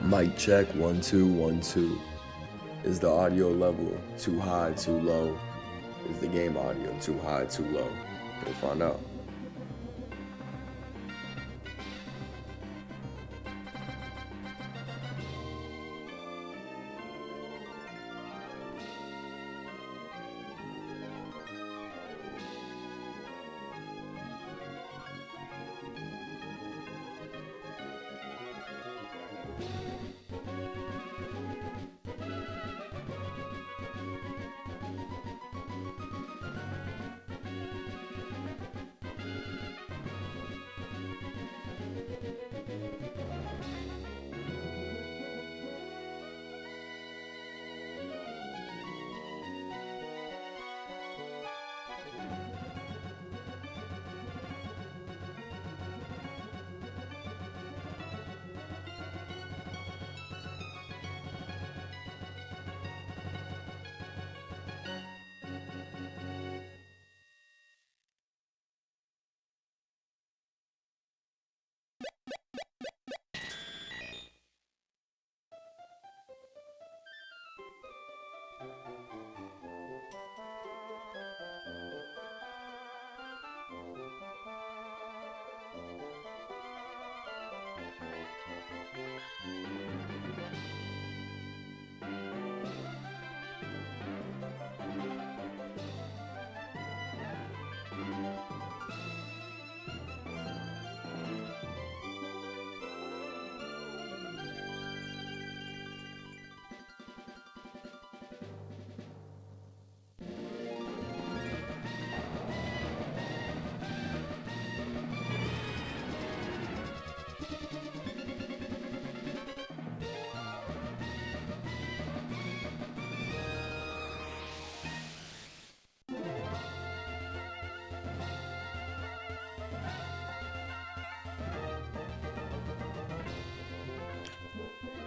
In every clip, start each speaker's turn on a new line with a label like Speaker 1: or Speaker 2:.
Speaker 1: Mic check 1 2 1 2. Is the audio level too high, too low? Is the game audio too high, too low? We'll find out.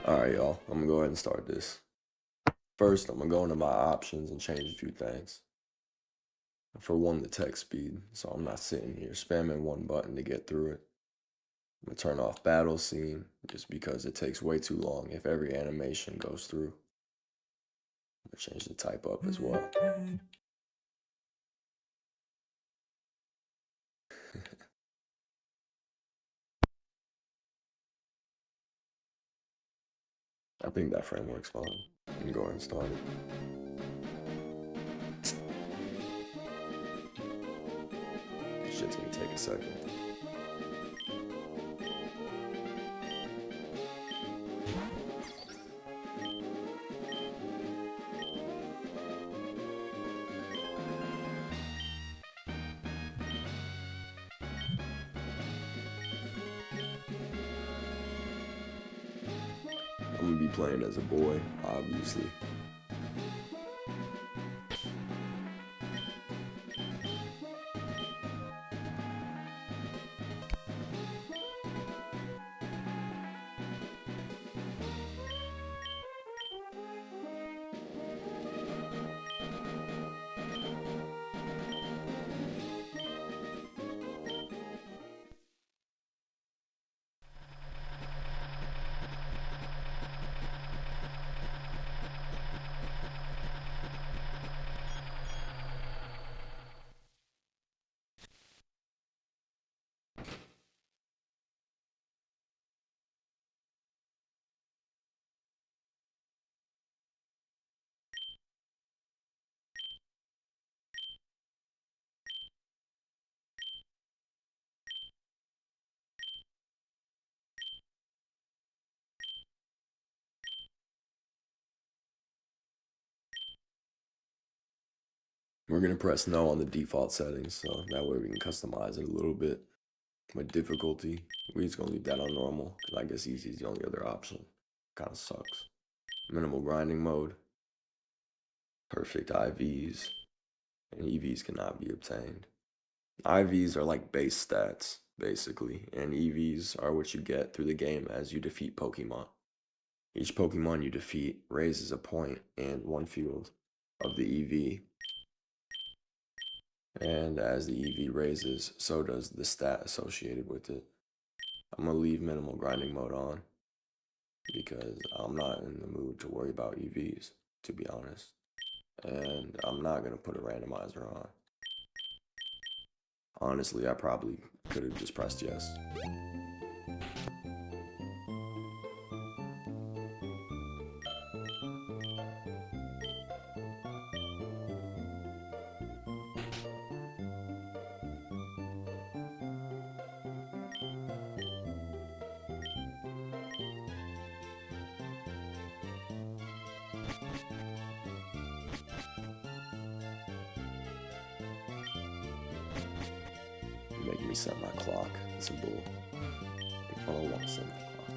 Speaker 1: Alright, y'all. I'm gonna go ahead and start this. First, I'm gonna go into my options and change a few things. For one, the text speed, so I'm not sitting here spamming one button to get through it. I'm gonna turn off battle scene just because it takes way too long if every animation goes through. I'm gonna change the type up as well. I think that framework's fine. I'm gonna go ahead and start it. Shit's gonna take a second. I'm gonna be playing as a boy, obviously. We're gonna press no on the default settings, so that way we can customize it a little bit. With difficulty, we're just gonna leave that on normal, because I guess easy is the only other option. Kinda sucks. Minimal grinding mode. Perfect IVs. And EVs cannot be obtained. IVs are like base stats, basically, and EVs are what you get through the game as you defeat Pokemon. Each Pokemon you defeat raises a point in one field of the EV. And as the EV raises, so does the stat associated with it. I'm gonna leave minimal grinding mode on. because I'm not in the mood to worry about EVs, to be honest. And I'm not gonna put a randomizer on. Honestly, I probably could have just pressed yes. Make me set my clock. It's a bull. If I don't want to set my clock.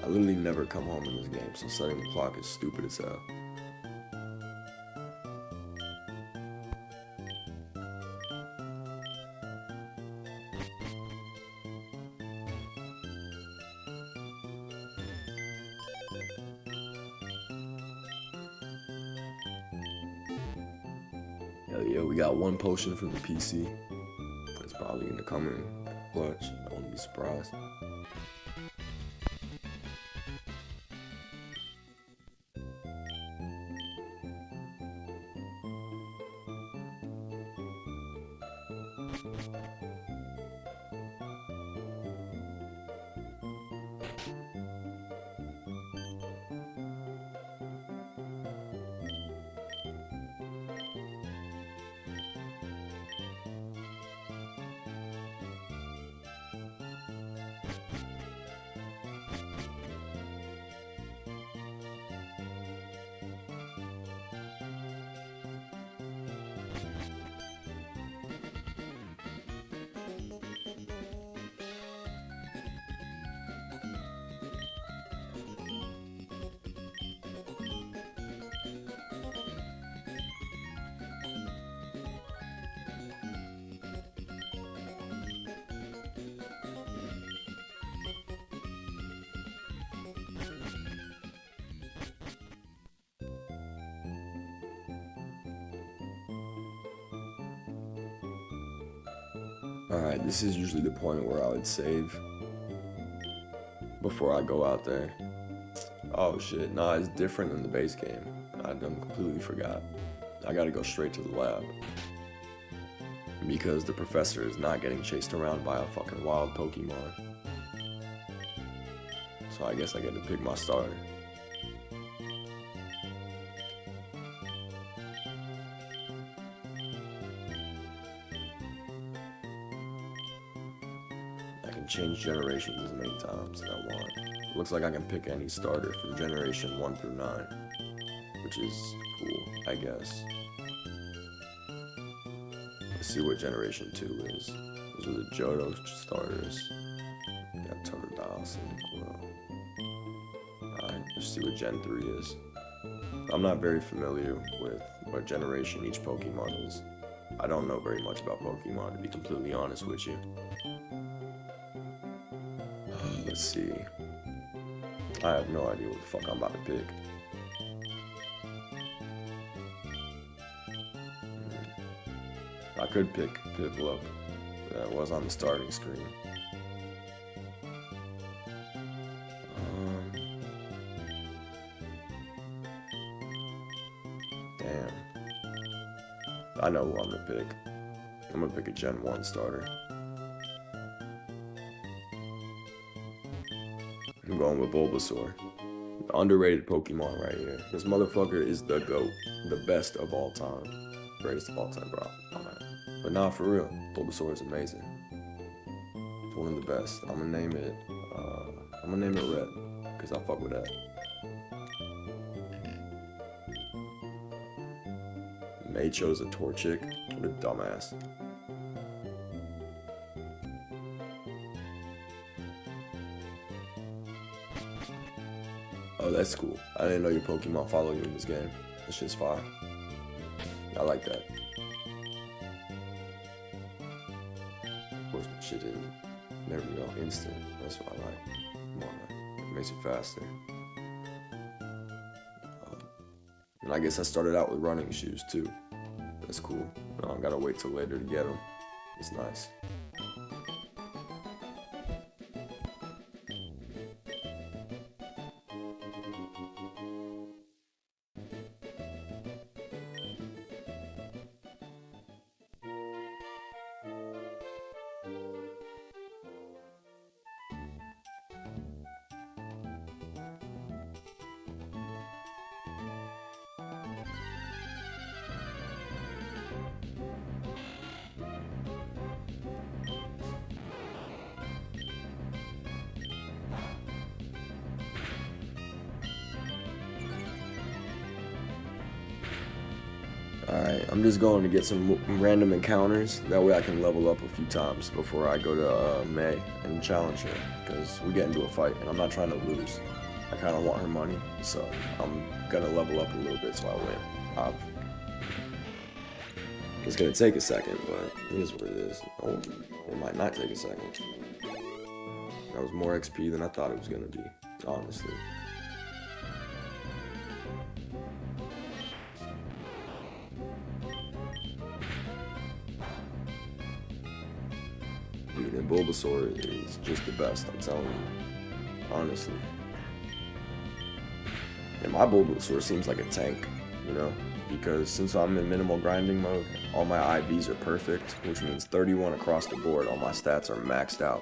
Speaker 1: I literally never come home in this game, so setting the clock is stupid as hell. Hell yeah, we got one potion from the PC. It's probably gonna come in clutch. I wouldn't be surprised. Alright, this is usually the point where I would save before I go out there. Oh shit, nah, it's different than the base game. I done completely forgot. I gotta go straight to the lab. Because the professor is not getting chased around by a fucking wild Pokemon. So I guess I get to pick my starter. I can change generations as many times as I want. Looks like I can pick any starter from generation 1 through 9, which is cool, I guess. Let's see what generation 2 is. Those are the Johto starters. We got Totodile, Cyndaquil. Alright, let's see what Gen 3 is. I'm not very familiar with what generation each Pokemon is. I don't know very much about Pokemon, to be completely honest with you. Let's see. I have no idea what the fuck I'm about to pick. I could pick Piplup. That was on the starting screen. Damn. I know who I'm gonna pick. I'm gonna pick a Gen 1 starter. I'm going with Bulbasaur. The underrated Pokemon right here. This motherfucker is the GOAT. The best of all time. Greatest of all time, bro. But nah, for real. Bulbasaur is amazing. It's one of the best. I'm gonna name it Red. Because I fuck with that. May chose a Torchic. What a dumbass. Oh, that's cool. I didn't know your Pokemon follow you in this game. That shit's fire. I like that. Of course, shit didn't. There we go. Instant. That's what I like. Come on, man. It makes it faster. And I guess I started out with running shoes too. That's cool. No, I gotta wait till later to get them. It's nice. Alright, I'm just going to get some random encounters. That way I can level up a few times before I go to May and challenge her. Because we get into a fight and I'm not trying to lose. I kind of want her money, so I'm going to level up a little bit so I win. It's going to take a second, but it is what it is. Oh, it might not take a second. That was more XP than I thought it was going to be, honestly. Dude, and Bulbasaur is just the best, I'm telling you. Honestly. And my Bulbasaur seems like a tank, you know? Because since I'm in minimal grinding mode, all my IVs are perfect, which means 31 across the board. All my stats are maxed out.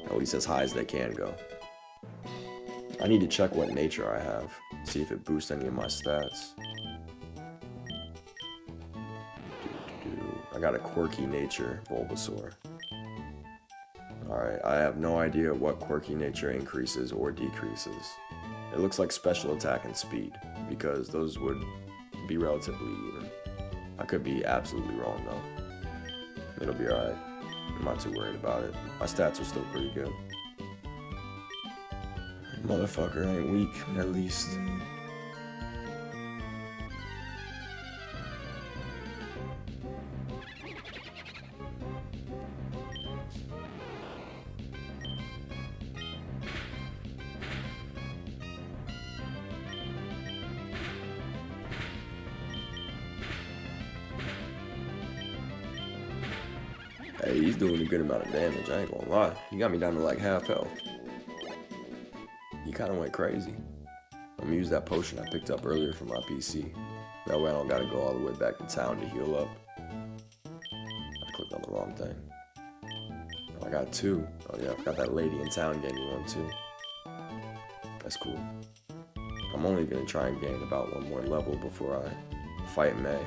Speaker 1: At least as high as they can go. I need to check what nature I have, see if it boosts any of my stats. I got a quirky nature Bulbasaur. Alright, I have no idea what quirky nature increases or decreases. It looks like special attack and speed, because those would be relatively even. I could be absolutely wrong though. It'll be alright. I'm not too worried about it. My stats are still pretty good. Motherfucker ain't weak, at least. Hey, he's doing a good amount of damage, I ain't gonna lie. He got me down to like half health. He kinda went crazy. I'm gonna use that potion I picked up earlier from my PC. That way I don't gotta go all the way back to town to heal up. I clicked on the wrong thing. Oh, I got two. Oh yeah, I got that lady in town gave me one too. That's cool. I'm only gonna try and gain about one more level before I fight May.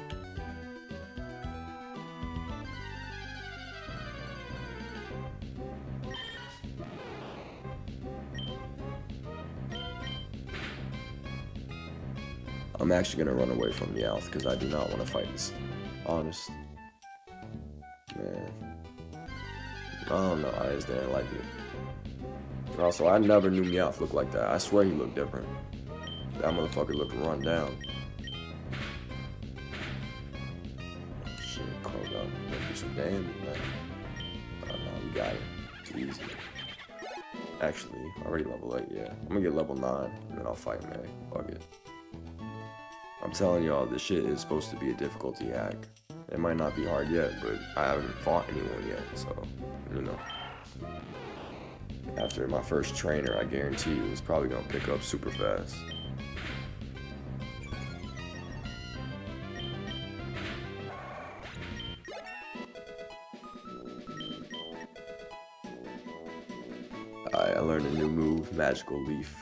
Speaker 1: I'm actually gonna run away from Meowth because I do not want to fight this. Honest. Man. I don't know, I just didn't like it. Also, I never knew Meowth looked like that. I swear he looked different. That motherfucker looked run down. Shit, close up. Gonna do some damage, man. Oh no, we got it. It's easy. Actually, already level 8, yeah. I'm gonna get level 9, and then I'll fight May. Fuck it. I'm telling y'all, this shit is supposed to be a difficulty hack. It might not be hard yet, but I haven't fought anyone yet, so, you know. After my first trainer, I guarantee you it's probably gonna pick up super fast. I learned a new move, Magical Leaf.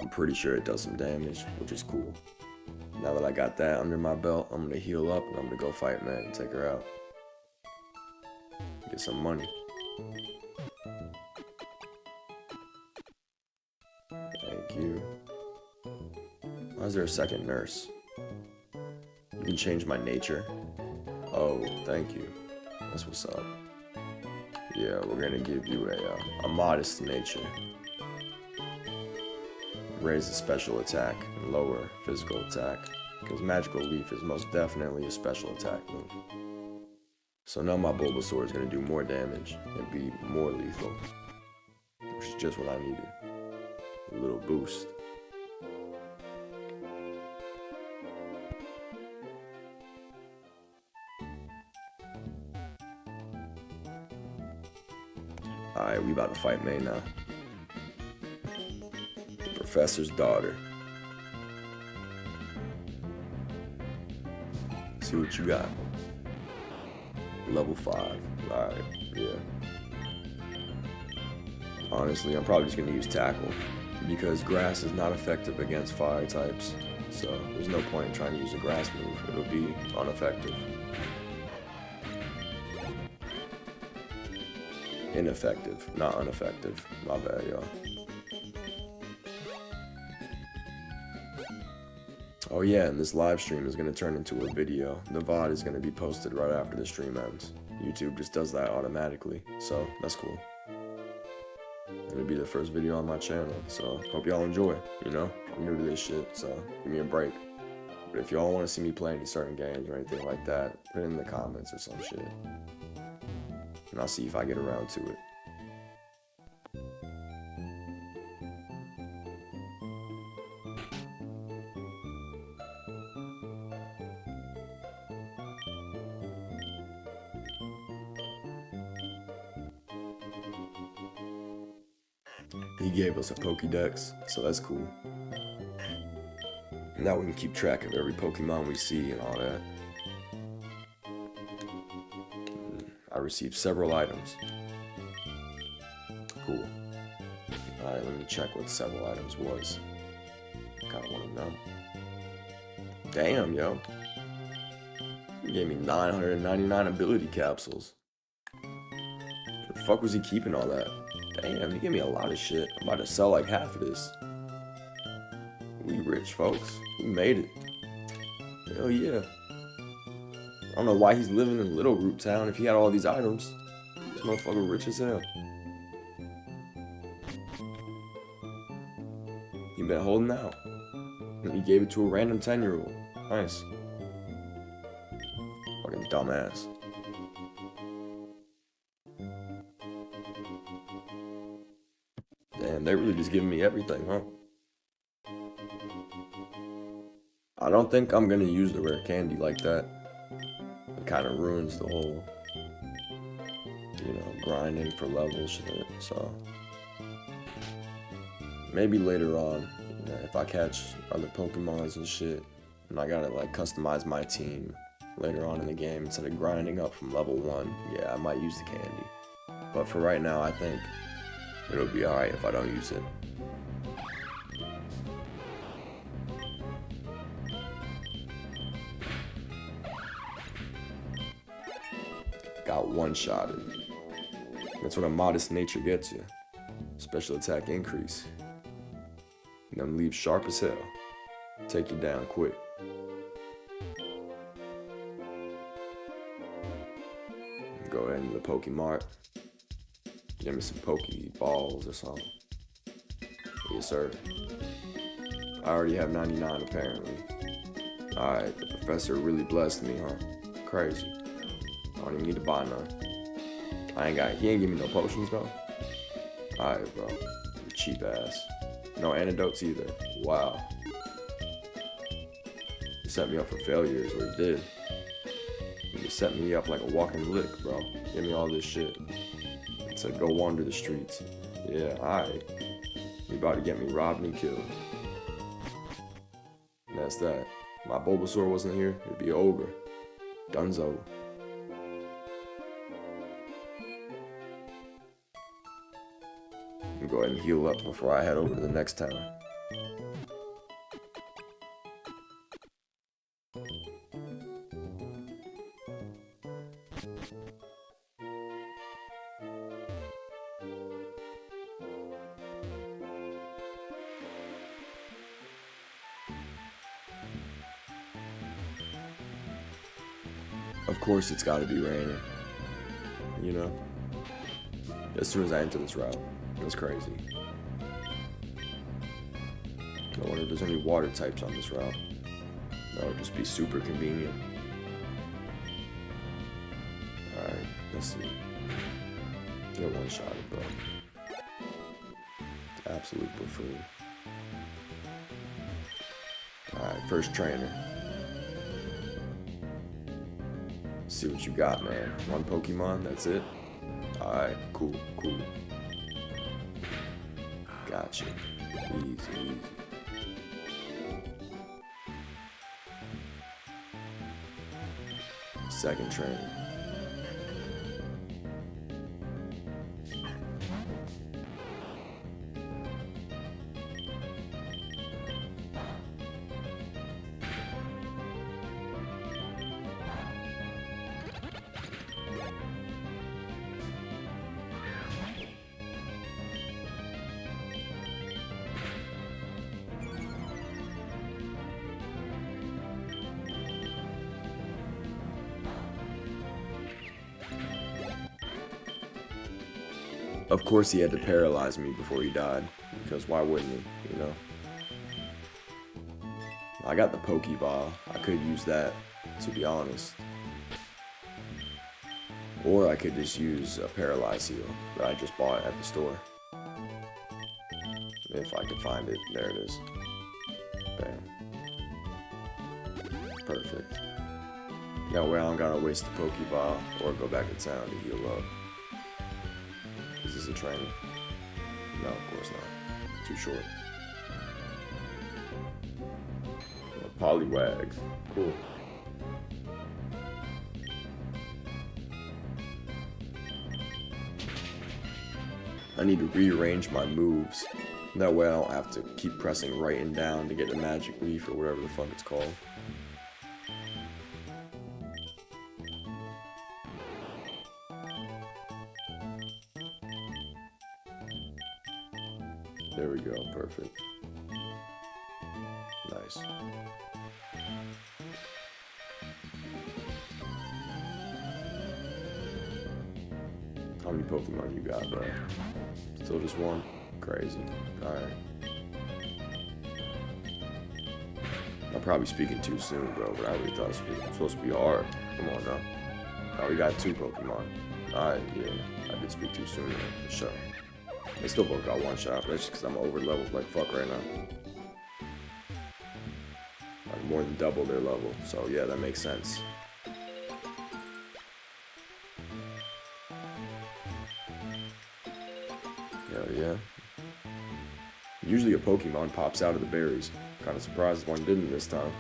Speaker 1: I'm pretty sure it does some damage, which is cool. Now that I got that under my belt, I'm gonna heal up and I'm gonna go fight May and take her out. Get some money. Thank you. Why is there a second nurse? You can change my nature. Oh, thank you. That's what's up. Yeah, we're gonna give you a modest nature. Raise the special attack and lower physical attack, because Magical Leaf is most definitely a special attack move. So now my Bulbasaur is going to do more damage and be more lethal, which is just what I needed. A little boost. Alright, we about to fight May now. Professor's daughter. See what you got. Level 5. Alright, yeah. Honestly, I'm probably just gonna use Tackle, because grass is not effective against fire types. So there's no point in trying to use a grass move. It'll be ineffective. Ineffective, not ineffective. My bad, y'all. Oh yeah, and this live stream is going to turn into a video. The VOD is going to be posted right after the stream ends. YouTube just does that automatically, so that's cool. It'll be the first video on my channel, so hope y'all enjoy, you know? I'm new to this shit, so give me a break. But if y'all want to see me play any certain games or anything like that, put it in the comments or some shit. And I'll see if I get around to it. He gave us a Pokédex, so that's cool. Now we can keep track of every Pokemon we see and all that. I received several items. Cool. Alright, let me check what several items was. Kinda wanna know. Damn, yo. He gave me 999 ability capsules. Where the fuck was he keeping all that? Damn, he gave me a lot of shit. I'm about to sell like half of this. We rich, folks. We made it. Hell yeah. I don't know why he's living in Little Root Town if he had all these items. This motherfucker rich as hell. He been holding out. And he gave it to a random 10-year-old. Nice. Fucking dumbass. Damn, they really just giving me everything, huh? I don't think I'm gonna use the rare candy like that. It kind of ruins the whole, you know, grinding for levels shit, so. Maybe later on, you know, if I catch other Pokemons and shit, and I gotta like customize my team later on in the game instead of grinding up from level 1, yeah, I might use the candy. But for right now, I think it'll be alright if I don't use it. Got one-shotted. That's what a modest nature gets you. Special attack increase. And then leave sharp as hell. Take you down quick. Go ahead into the Pokemart. Give me some Pokeballs or something. Yes, sir. I already have 99 apparently. Alright, the professor really blessed me, huh? Crazy. I don't even need to buy none. He ain't give me no potions though. Alright, bro. You cheap ass. No antidotes either. Wow. You set me up for failure is what he did. You set me up like a walking lick, bro. Give me all this shit. It said go wander the streets. Yeah, alright. You about to get me robbed and killed. And that's that. If my Bulbasaur wasn't here, it'd be over. Dunzo. Go ahead and heal up before I head over to the next town. Of course it's gotta be raining. You know? As soon as I enter this route. That's crazy. I wonder if there's any water types on this route. That would just be super convenient. Alright, let's see. Get one shot at bro. Absolute buffoon. Alright, first trainer. See what you got, man. One Pokemon, that's it? Alright, cool. Gotcha. Easy. Second trainer. Of course, he had to paralyze me before he died, because why wouldn't he, you know? I got the Pokeball. I could use that, to be honest. Or I could just use a Paralyze Heal that I just bought at the store. If I could find it. There it is. Bam. Perfect. That way I don't gotta waste the Pokeball or go back to town to heal up. Is this a trainer? No, of course not. Too short. A Poliwag. Cool. I need to rearrange my moves. That way I don't have to keep pressing right and down to get the magic leaf or whatever the fuck it's called. There we go, perfect. Nice. How many Pokemon you got, bro? Still just one? Crazy. Alright. I'm probably speaking too soon, bro, but I really thought it was supposed to be hard. Come on now. Oh, we got 2 Pokemon. Alright, yeah. I did speak too soon, for sure. They still both got 1 shot, but that's just because I'm over leveled like fuck right now. Like more than double their level, so yeah, that makes sense. Hell yeah. Usually a Pokemon pops out of the berries. Kind of surprised one didn't this time.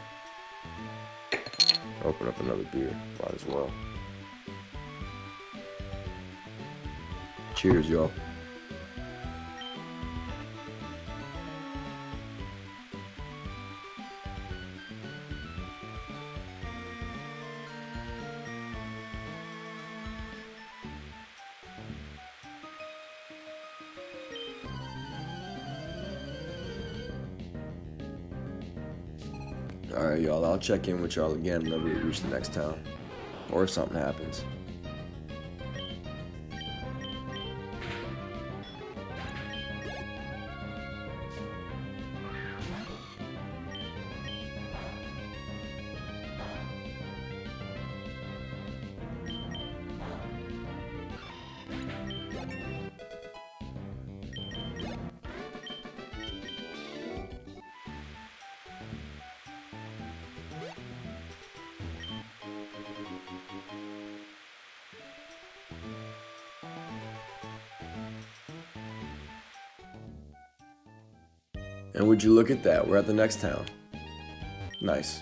Speaker 1: Open up another beer, might as well. Cheers, y'all. Alright, y'all, I'll check in with y'all again whenever we reach the next town. Or if something happens. And would you look at that, we're at the next town. Nice.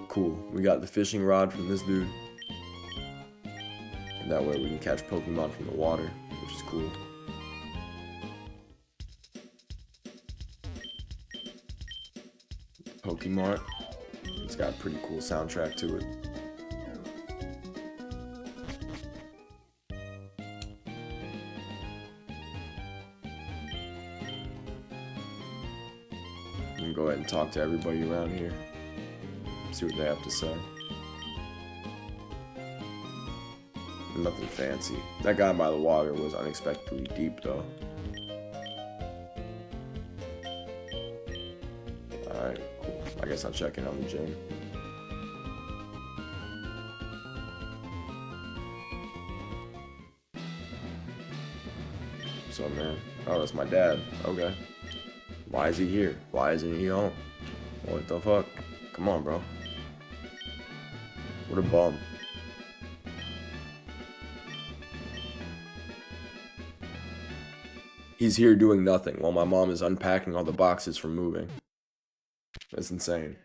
Speaker 1: Cool. We got the fishing rod from this dude. And that way we can catch Pokemon from the water, which is cool. Pokemon. It's got a pretty cool soundtrack to it. I'm gonna go ahead and talk to everybody around here. See what they have to say. Nothing fancy. That guy by the water was unexpectedly deep though. Alright, cool. I guess I'll check in on the gym. What's up, man? Oh, that's my dad. Okay. Why is he here? Why isn't he home? What the fuck? Come on, bro. What a bum. He's here doing nothing while my mom is unpacking all the boxes from moving. That's insane.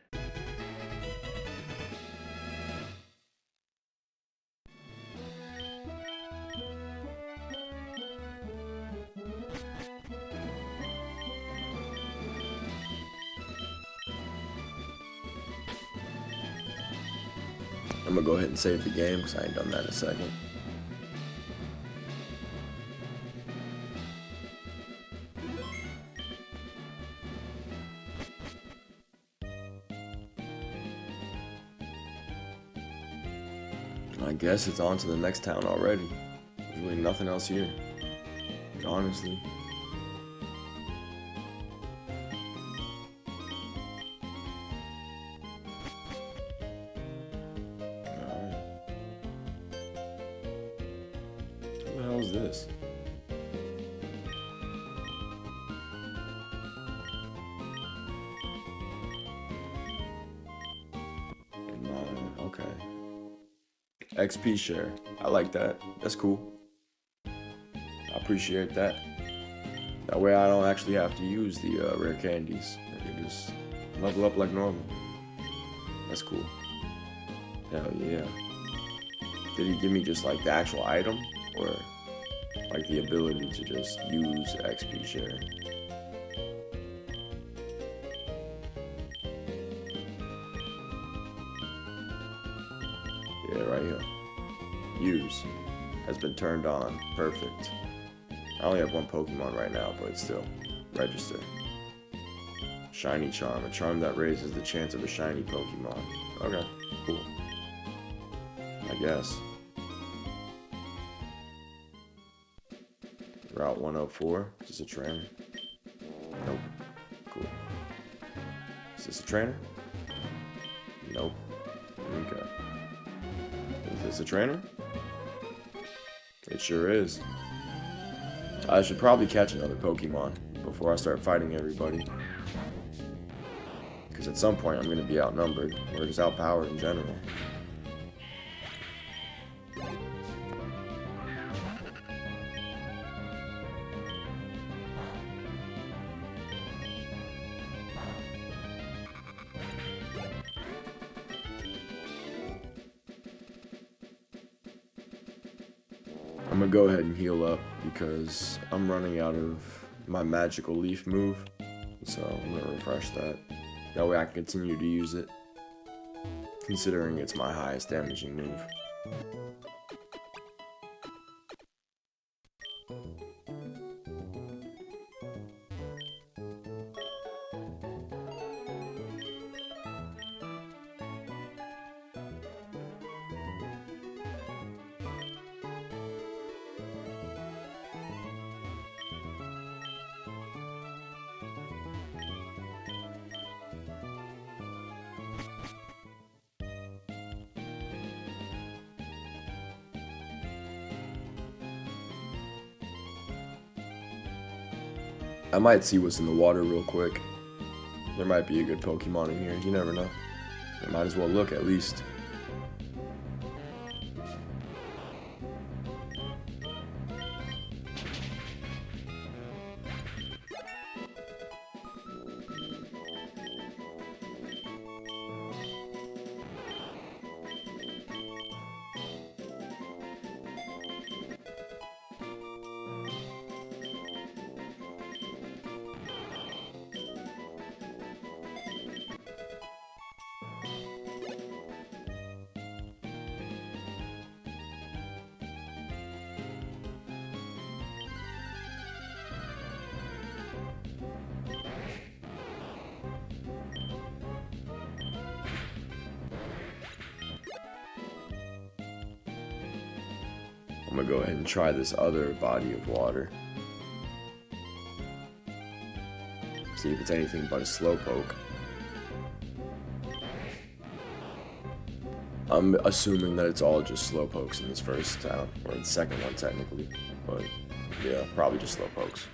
Speaker 1: I'm gonna go ahead and save the game because I ain't done that in a second. I guess it's on to the next town already. There's really nothing else here, honestly. Alright. What the hell is this? Okay. XP share. I like that. That's cool. I appreciate that. That way I don't actually have to use the rare candies. I can just level up like normal. That's cool. Hell yeah. Did he give me just like the actual item? Or like the ability to just use XP share? Yeah, right here. Use. Has been turned on. Perfect. I only have one Pokemon right now, but still. Register. Shiny Charm. A charm that raises the chance of a shiny Pokemon. Okay, cool. I guess. Route 104. Is this a trainer? Nope. Cool. Is this a trainer? Nope. Okay. Is this a trainer? It sure is. I should probably catch another Pokemon before I start fighting everybody. Because at some point I'm going to be outnumbered, or just outpowered in general. I'm gonna go ahead and heal up because I'm running out of my magical leaf move, so I'm gonna refresh that. That way I can continue to use it, considering it's my highest damaging move. I might see what's in the water real quick. There might be a good Pokemon in here, you never know. I might as well look at least. I'm gonna go ahead and try this other body of water. See if it's anything but a Slowpoke. I'm assuming that it's all just Slowpokes in this first town, or the second one technically, but yeah, probably just Slowpokes.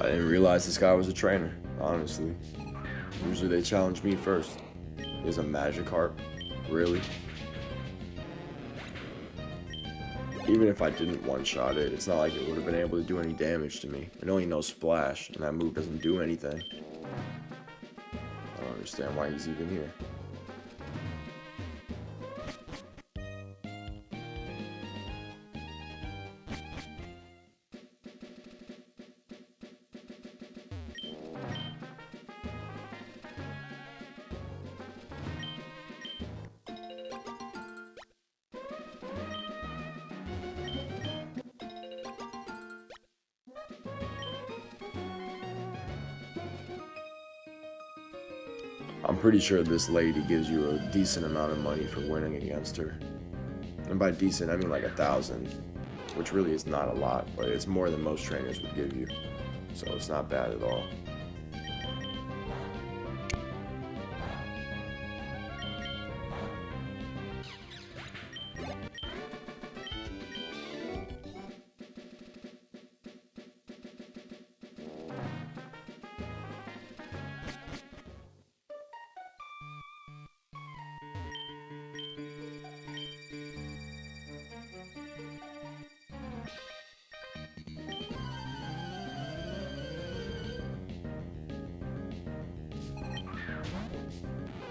Speaker 1: I didn't realize this guy was a trainer, honestly. Usually they challenge me first. Is a Magikarp? Really? Even if I didn't one-shot it, it's not like it would have been able to do any damage to me. It only knows Splash, and that move doesn't do anything. I don't understand why he's even here. I'm pretty sure this lady gives you a decent amount of money for winning against her. And by decent, I mean like 1,000, which really is not a lot, but it's more than most trainers would give you. So it's not bad at all.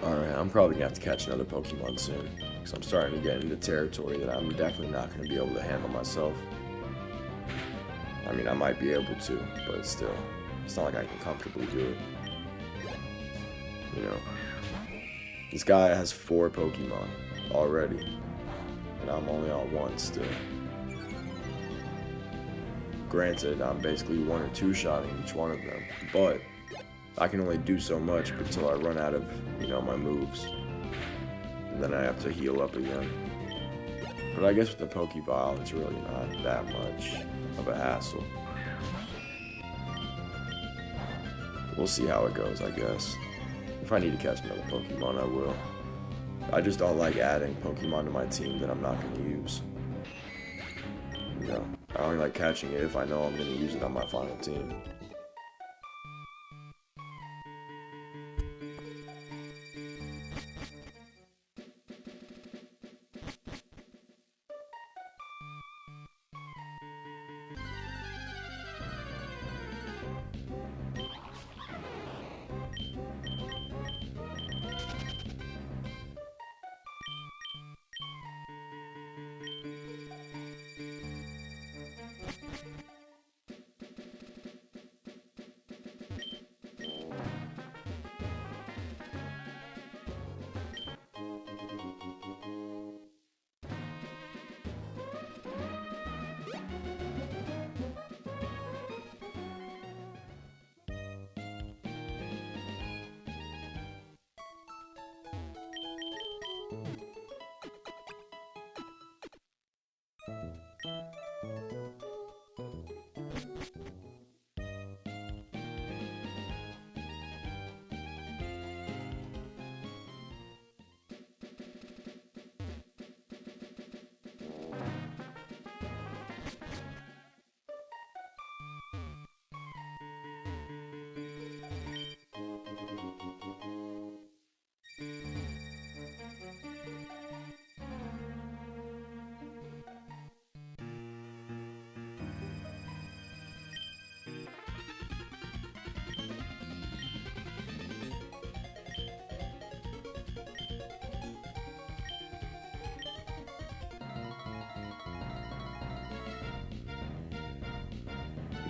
Speaker 1: Alright, I'm probably gonna have to catch another Pokemon soon, because I'm starting to get into territory that I'm definitely not gonna be able to handle myself. I mean, I might be able to, but still, it's not like I can comfortably do it. You know, this guy has 4 Pokemon already, and I'm only on 1 still. Granted, I'm basically 1 or 2 shotting each one of them, but I can only do so much until I run out of, my moves. And then I have to heal up again. But I guess with the Pokeball, it's really not that much of a hassle. We'll see how it goes, I guess. If I need to catch another Pokemon, I will. I just don't like adding Pokemon to my team that I'm not going to use. I only like catching it if I know I'm going to use it on my final team.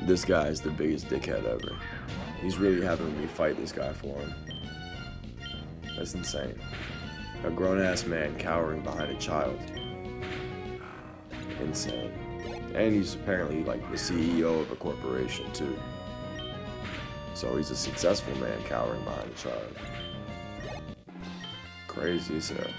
Speaker 1: This guy is the biggest dickhead ever. He's really having me fight this guy for him. That's insane. A grown-ass man cowering behind a child. Insane. And he's apparently like the CEO of a corporation too. So he's a successful man cowering behind a child. Crazy as hell.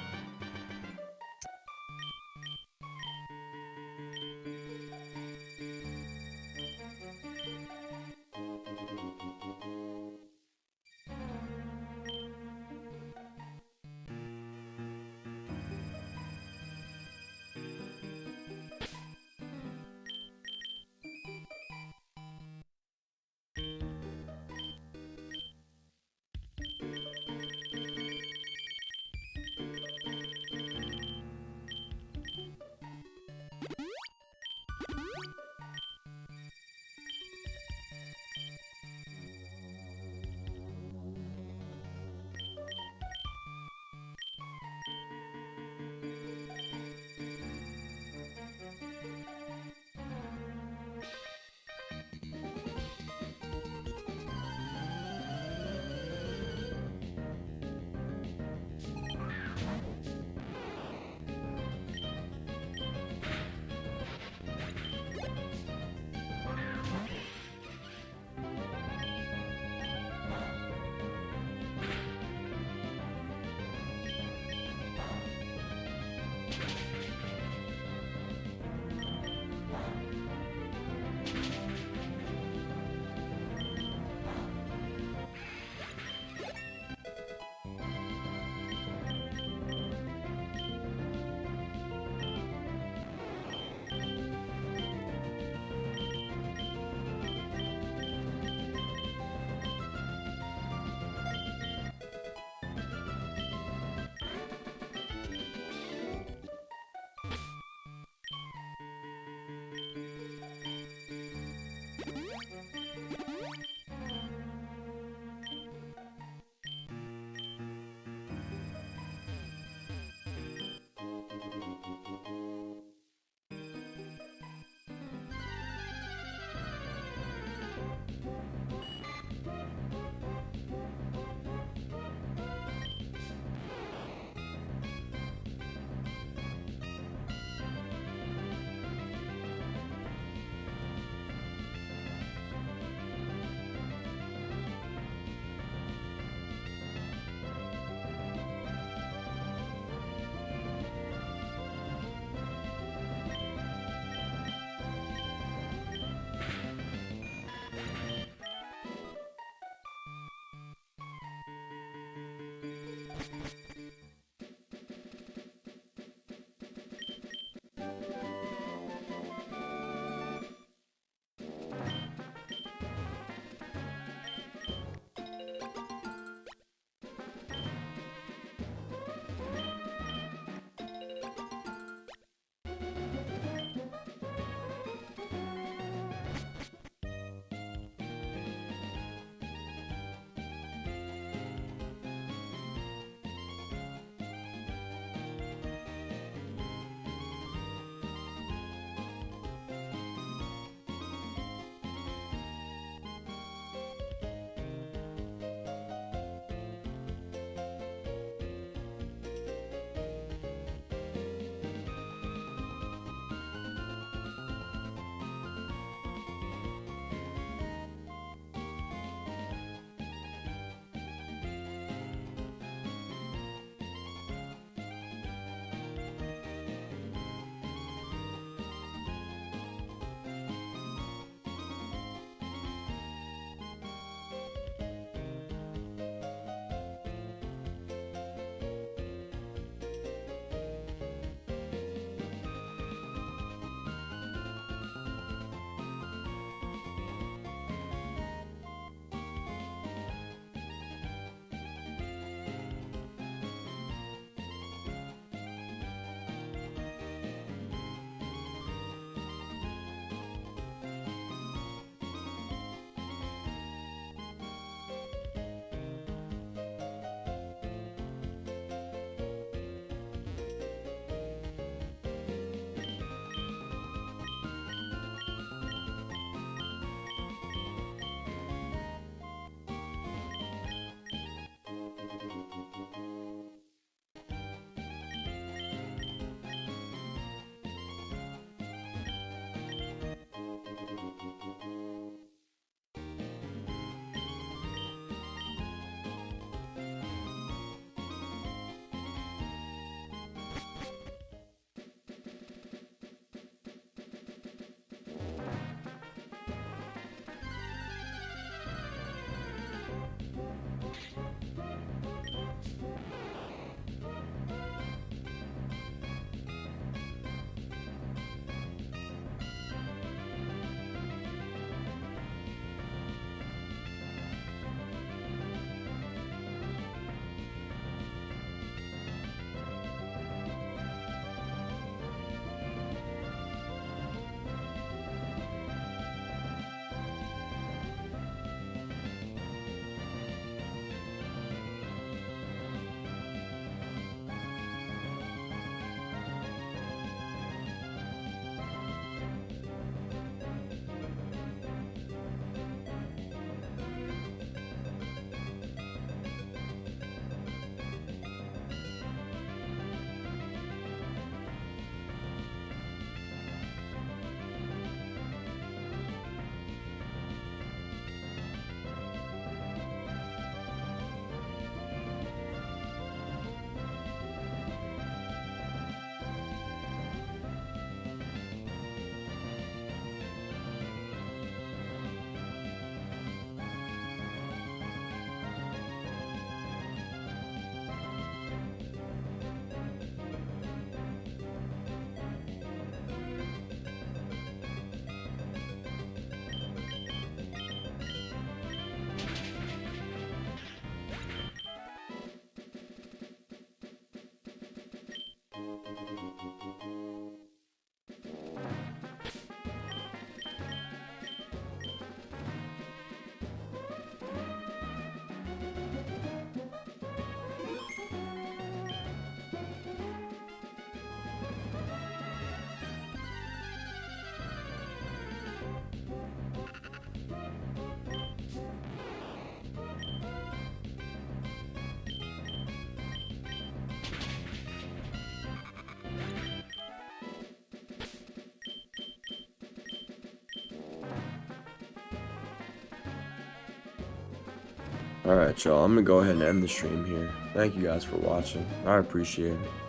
Speaker 1: Alright, y'all, I'm gonna go ahead and end the stream here. Thank you guys for watching. I appreciate it.